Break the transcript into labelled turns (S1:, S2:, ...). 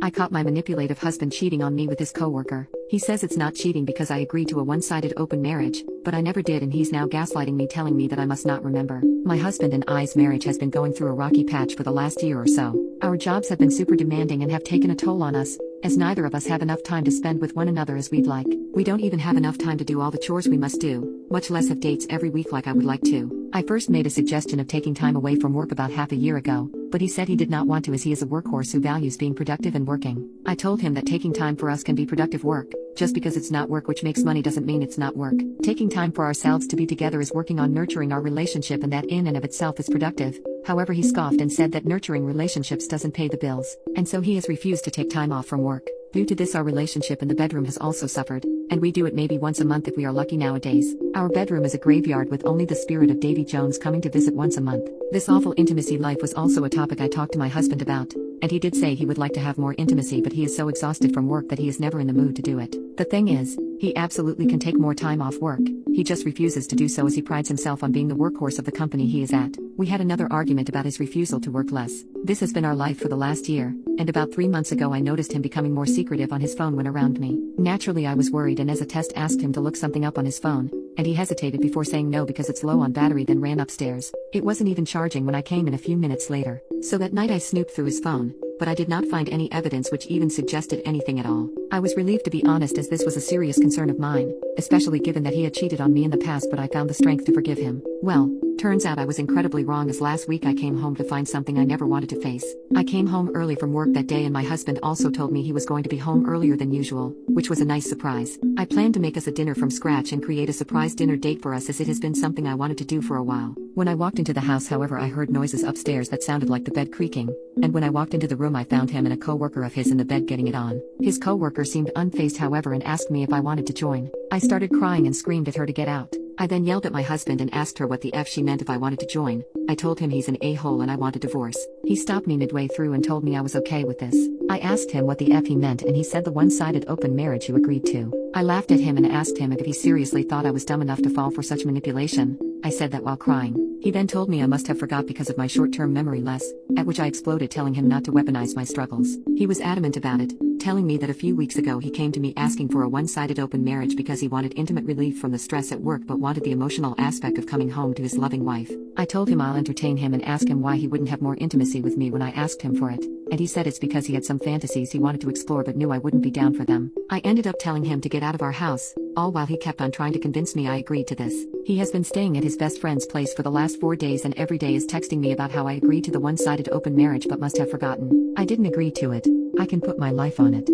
S1: I caught my manipulative husband cheating on me with his coworker. He says it's not cheating because I agreed to a one-sided open marriage, but I never did, and he's now gaslighting me, telling me that I must not remember. My husband and I's marriage has been going through a rocky patch for the last year or so. Our jobs have been super demanding and have taken a toll on us, as neither of us have enough time to spend with one another as we'd like. We don't even have enough time to do all the chores we must do, much less have dates every week like I would like to. I first made a suggestion of taking time away from work about half a year ago, but he said he did not want to, as he is a workhorse who values being productive and working. I told him that taking time for us can be productive work. Just because it's not work which makes money doesn't mean it's not work. Taking time for ourselves to be together is working on nurturing our relationship, and that in and of itself is productive. However, he scoffed and said that nurturing relationships doesn't pay the bills, and so he has refused to take time off from work. Due to this, our relationship in the bedroom has also suffered, and we do it maybe once a month if we are lucky nowadays. Our bedroom is a graveyard with only the spirit of Davy Jones coming to visit once a month. This awful intimacy life was also a topic I talked to my husband about, and he did say he would like to have more intimacy, but he is so exhausted from work that he is never in the mood to do it. The thing is, he absolutely can take more time off work. He just refuses to do so, as he prides himself on being the workhorse of the company he is at. We had another argument about his refusal to work less. This has been our life for the last year, and about 3 months ago I noticed him becoming more secretive on his phone when around me. Naturally, I was worried, and as a test asked him to look something up on his phone, and he hesitated before saying no because it's low on battery, then ran upstairs. It wasn't even charging when I came in a few minutes later. So that night I snooped through his phone, but I did not find any evidence which even suggested anything at all. I was relieved, to be honest, as this was a serious concern of mine, especially given that he had cheated on me in the past, but I found the strength to forgive him. Well, turns out I was incredibly wrong, as last week I came home to find something I never wanted to face. I came home early from work that day, and my husband also told me he was going to be home earlier than usual, which was a nice surprise. I planned to make us a dinner from scratch and create a surprise dinner date for us, as it has been something I wanted to do for a while. When I walked into the house, however, I heard noises upstairs that sounded like the bed creaking, and when I walked into the room I found him and a coworker of his in the bed getting it on. His coworker seemed unfazed, however, and asked me if I wanted to join. I started crying and screamed at her to get out. I then yelled at my husband and asked her what the F she meant if I wanted to join. I told him he's an a-hole and I want a divorce. He stopped me midway through and told me I was okay with this. I asked him what the F he meant, and he said the one-sided open marriage you agreed to. I laughed at him and asked him if he seriously thought I was dumb enough to fall for such manipulation. I said that while crying. He then told me I must have forgot because of my short-term memory loss, at which I exploded, telling him not to weaponize my struggles. He was adamant about it, telling me that a few weeks ago he came to me asking for a one-sided open marriage because he wanted intimate relief from the stress at work but wanted the emotional aspect of coming home to his loving wife. I told him I'll entertain him and ask him why he wouldn't have more intimacy with me when I asked him for it, and he said it's because he had some fantasies he wanted to explore but knew I wouldn't be down for them. I ended up telling him to get out of our house, all while he kept on trying to convince me I agreed to this. He has been staying at his best friend's place for the last 4 days and every day is texting me about how I agreed to the one-sided open marriage but must have forgotten. I didn't agree to it. I can put my life on it.